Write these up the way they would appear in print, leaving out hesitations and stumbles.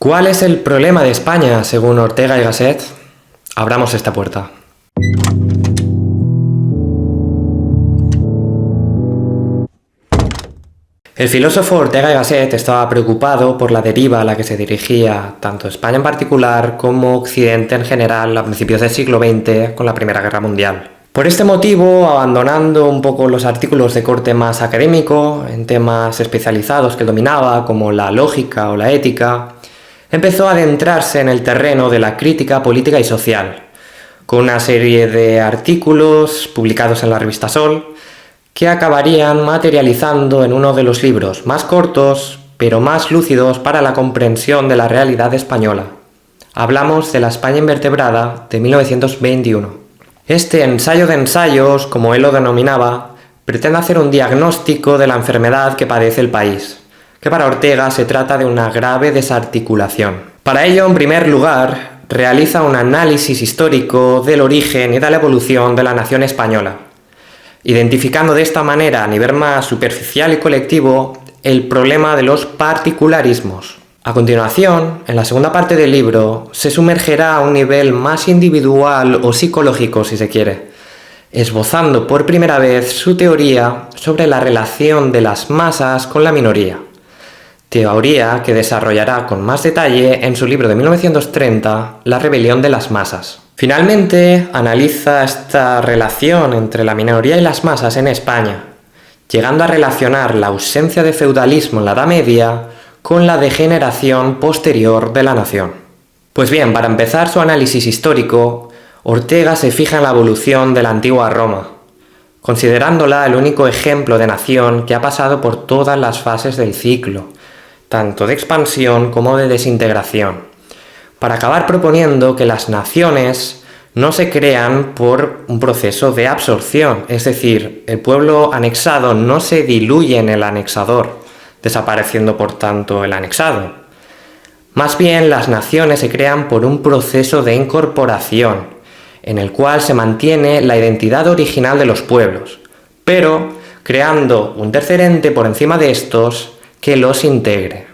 ¿Cuál es el problema de España, según Ortega y Gasset? Abramos esta puerta. El filósofo Ortega y Gasset estaba preocupado por la deriva a la que se dirigía tanto España en particular como Occidente en general a principios del siglo XX con la Primera Guerra Mundial. Por este motivo, abandonando un poco los artículos de corte más académico en temas especializados que dominaba, como la lógica o la ética, empezó a adentrarse en el terreno de la crítica política y social, con una serie de artículos publicados en la revista Sol, que acabarían materializando en uno de los libros más cortos, pero más lúcidos para la comprensión de la realidad española. Hablamos de la España invertebrada de 1921. Este ensayo de ensayos, como él lo denominaba, pretende hacer un diagnóstico de la enfermedad que padece el país, que para Ortega se trata de una grave desarticulación. Para ello, en primer lugar, realiza un análisis histórico del origen y de la evolución de la nación española, identificando de esta manera a nivel más superficial y colectivo el problema de los particularismos. A continuación, en la segunda parte del libro, se sumergerá a un nivel más individual o psicológico, si se quiere, esbozando por primera vez su teoría sobre la relación de las masas con la minoría. Teoría que desarrollará con más detalle en su libro de 1930, La rebelión de las masas. Finalmente, analiza esta relación entre la minoría y las masas en España, llegando a relacionar la ausencia de feudalismo en la Edad Media con la degeneración posterior de la nación. Pues bien, para empezar su análisis histórico, Ortega se fija en la evolución de la antigua Roma, considerándola el único ejemplo de nación que ha pasado por todas las fases del ciclo, tanto de expansión como de desintegración, para acabar proponiendo que las naciones no se crean por un proceso de absorción, es decir, el pueblo anexado no se diluye en el anexador, desapareciendo por tanto el anexado. Más bien, las naciones se crean por un proceso de incorporación, en el cual se mantiene la identidad original de los pueblos, pero creando un tercer ente por encima de estos que los integre.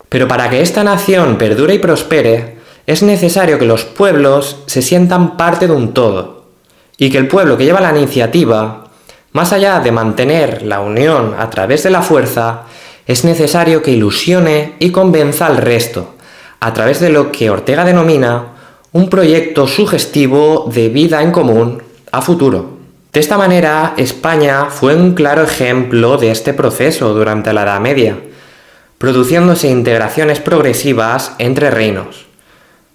Pero para que esta nación perdure y prospere, es necesario que los pueblos se sientan parte de un todo, y que el pueblo que lleva la iniciativa, más allá de mantener la unión a través de la fuerza, es necesario que ilusione y convenza al resto, a través de lo que Ortega denomina un proyecto sugestivo de vida en común a futuro. De esta manera, España fue un claro ejemplo de este proceso durante la Edad Media, produciéndose integraciones progresivas entre reinos.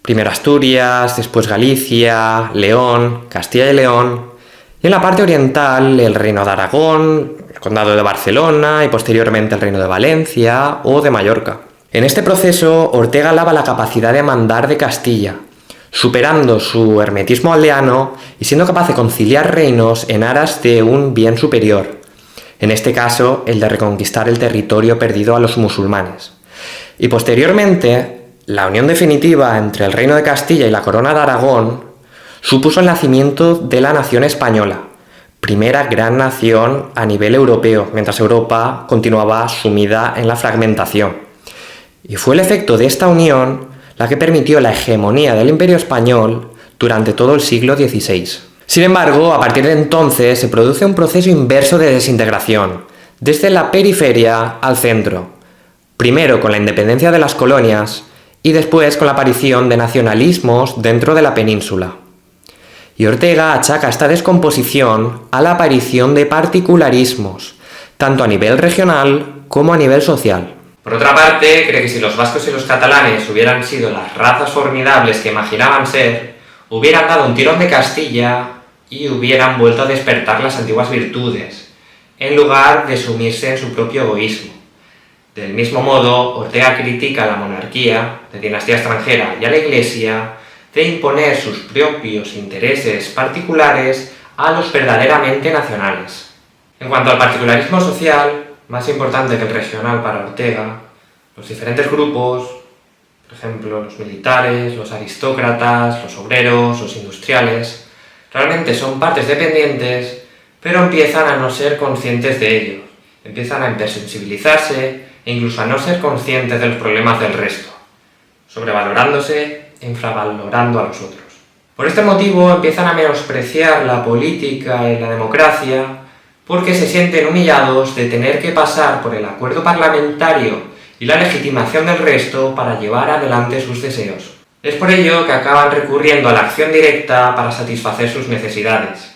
Primero Asturias, después Galicia, León, Castilla y León, y en la parte oriental el Reino de Aragón, el Condado de Barcelona y posteriormente el Reino de Valencia o de Mallorca. En este proceso, Ortega alaba la capacidad de mandar de Castilla, superando su hermetismo aldeano y siendo capaz de conciliar reinos en aras de un bien superior, en este caso el de reconquistar el territorio perdido a los musulmanes. Y posteriormente, la unión definitiva entre el Reino de Castilla y la Corona de Aragón supuso el nacimiento de la nación española, primera gran nación a nivel europeo, mientras Europa continuaba sumida en la fragmentación. Y fue el efecto de esta unión la que permitió la hegemonía del Imperio español durante todo el siglo XVI. Sin embargo, a partir de entonces se produce un proceso inverso de desintegración, desde la periferia al centro, primero con la independencia de las colonias y después con la aparición de nacionalismos dentro de la península. Y Ortega achaca esta descomposición a la aparición de particularismos, tanto a nivel regional como a nivel social. Por otra parte, cree que si los vascos y los catalanes hubieran sido las razas formidables que imaginaban ser, hubieran dado un tirón de Castilla y hubieran vuelto a despertar las antiguas virtudes, en lugar de sumirse en su propio egoísmo. Del mismo modo, Ortega critica a la monarquía de dinastía extranjera y a la Iglesia de imponer sus propios intereses particulares a los verdaderamente nacionales. En cuanto al particularismo social, más importante que el regional para Ortega, los diferentes grupos, por ejemplo los militares, los aristócratas, los obreros, los industriales, realmente son partes dependientes, pero empiezan a no ser conscientes de ello, empiezan a hipersensibilizarse e incluso a no ser conscientes de los problemas del resto. sobrevalorándose e infravalorando a los otros. Por este motivo empiezan a menospreciar la política y la democracia porque se sienten humillados de tener que pasar por el acuerdo parlamentario y la legitimación del resto para llevar adelante sus deseos. Es por ello que acaban recurriendo a la acción directa para satisfacer sus necesidades.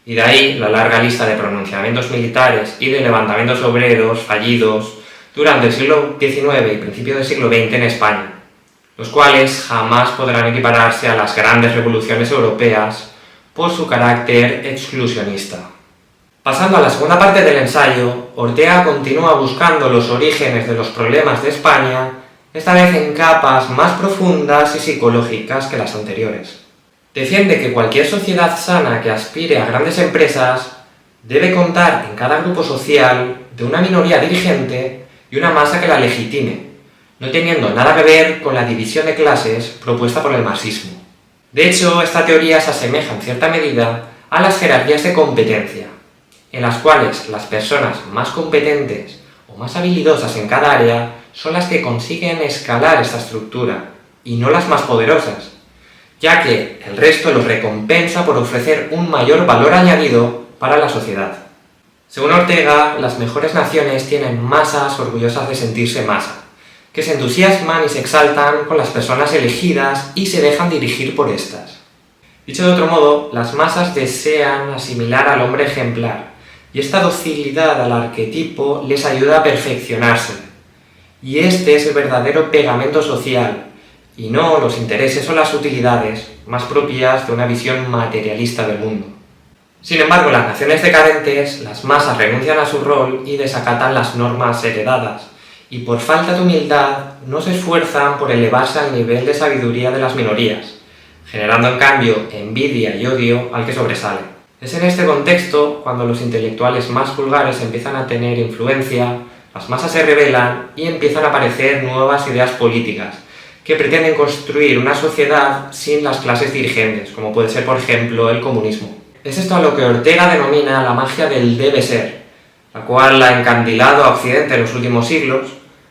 Y de ahí la larga lista de pronunciamientos militares y de levantamientos obreros fallidos durante el siglo XIX y principios del siglo XX en España, los cuales jamás podrán equipararse a las grandes revoluciones europeas por su carácter exclusionista. Pasando a la segunda parte del ensayo, Ortega continúa buscando los orígenes de los problemas de España, esta vez en capas más profundas y psicológicas que las anteriores. Defiende que cualquier sociedad sana que aspire a grandes empresas debe contar en cada grupo social de una minoría dirigente y una masa que la legitime, no teniendo nada que ver con la división de clases propuesta por el marxismo. De hecho, esta teoría se asemeja en cierta medida a las jerarquías de competencia, en las cuales las personas más competentes o más habilidosas en cada área son las que consiguen escalar esta estructura, y no las más poderosas, ya que el resto los recompensa por ofrecer un mayor valor añadido para la sociedad. Según Ortega, las mejores naciones tienen masas orgullosas de sentirse masa, que se entusiasman y se exaltan con las personas elegidas y se dejan dirigir por estas. Dicho de otro modo, las masas desean asimilar al hombre ejemplar, y esta docilidad al arquetipo les ayuda a perfeccionarse. Y este es el verdadero pegamento social, y no los intereses o las utilidades más propias de una visión materialista del mundo. Sin embargo, en las naciones decadentes, las masas renuncian a su rol y desacatan las normas heredadas, y por falta de humildad no se esfuerzan por elevarse al nivel de sabiduría de las minorías, generando en cambio envidia y odio al que sobresale. Es en este contexto cuando los intelectuales más vulgares empiezan a tener influencia, las masas se rebelan y empiezan a aparecer nuevas ideas políticas que pretenden construir una sociedad sin las clases dirigentes, como puede ser, por ejemplo, el comunismo. Es esto a lo que Ortega denomina la magia del debe ser, la cual ha encandilado a Occidente en los últimos siglos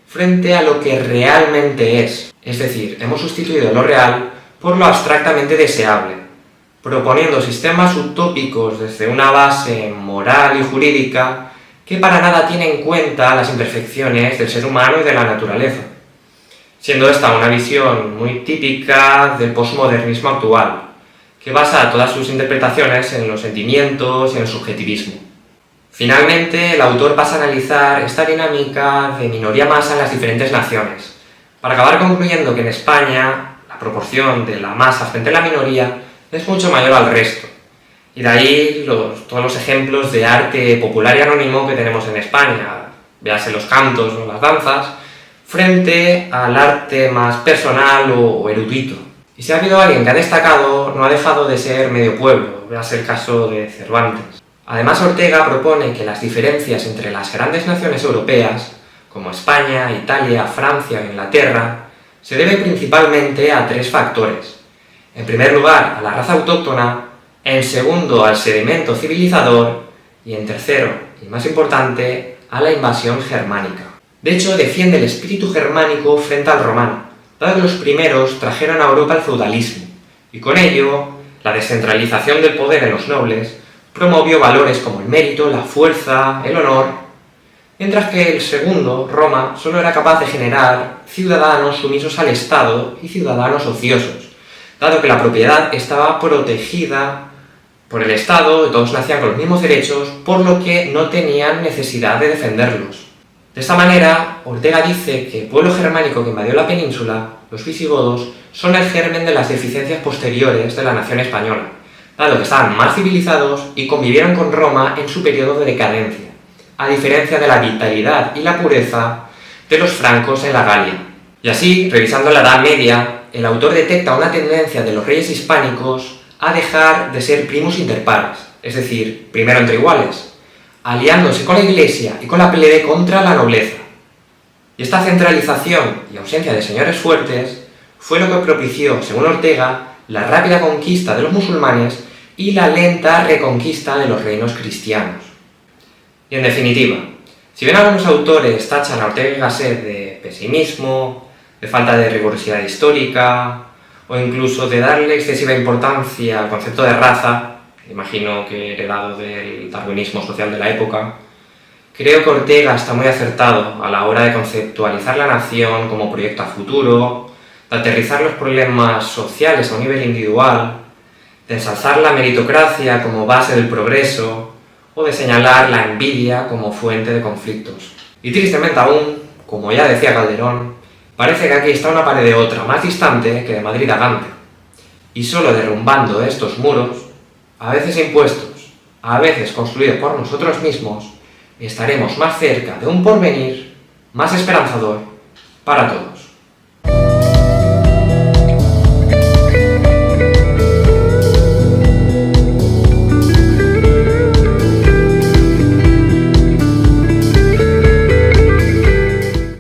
frente a lo que realmente es decir, hemos sustituido lo real por lo abstractamente deseable, proponiendo sistemas utópicos desde una base moral y jurídica que para nada tiene en cuenta las imperfecciones del ser humano y de la naturaleza, siendo esta una visión muy típica del posmodernismo actual, que basa todas sus interpretaciones en los sentimientos y en el subjetivismo. Finalmente, el autor pasa a analizar esta dinámica de minoría-masa en las diferentes naciones, para acabar concluyendo que en España la proporción de la masa frente a la minoría es mucho mayor al resto, y de ahí todos los ejemplos de arte popular y anónimo que tenemos en España, véase los cantos o las danzas, frente al arte más personal o erudito. Y si ha habido alguien que ha destacado, no ha dejado de ser medio pueblo, véase el caso de Cervantes. Además, Ortega propone que las diferencias entre las grandes naciones europeas, como España, Italia, Francia e Inglaterra, se debe principalmente a tres factores. En primer lugar, a la raza autóctona, en segundo, al sedimento civilizador, y en tercero, y más importante, a la invasión germánica. De hecho, defiende el espíritu germánico frente al romano, dado que los primeros trajeron a Europa el feudalismo, y con ello, la descentralización del poder en los nobles promovió valores como el mérito, la fuerza, el honor, mientras que el segundo, Roma, solo era capaz de generar ciudadanos sumisos al Estado y ciudadanos ociosos, dado que la propiedad estaba protegida por el Estado y todos nacían con los mismos derechos, por lo que no tenían necesidad de defenderlos. De esta manera, Ortega dice que el pueblo germánico que invadió la península, los visigodos, son el germen de las deficiencias posteriores de la nación española, dado que estaban más civilizados y convivieron con Roma en su periodo de decadencia, a diferencia de la vitalidad y la pureza de los francos en la Galia. Y así, revisando la Edad Media, el autor detecta una tendencia de los reyes hispánicos a dejar de ser primus inter pares, es decir, primero entre iguales, aliándose con la Iglesia y con la plebe contra la nobleza. Y esta centralización y ausencia de señores fuertes fue lo que propició, según Ortega, la rápida conquista de los musulmanes y la lenta reconquista de los reinos cristianos. Y en definitiva, si bien algunos autores tachan a Ortega y Gasset de pesimismo, de falta de rigurosidad histórica o incluso de darle excesiva importancia al concepto de raza, imagino que heredado del darwinismo social de la época. Creo que Ortega está muy acertado a la hora de conceptualizar la nación como proyecto a futuro, de aterrizar los problemas sociales a un nivel individual, de ensalzar la meritocracia como base del progreso o de señalar la envidia como fuente de conflictos. Y tristemente aún, como ya decía Calderón, parece que aquí está una pared de otra más distante que de Madrid a Gante. Y solo derrumbando estos muros, a veces impuestos, a veces construidos por nosotros mismos, estaremos más cerca de un porvenir más esperanzador para todos.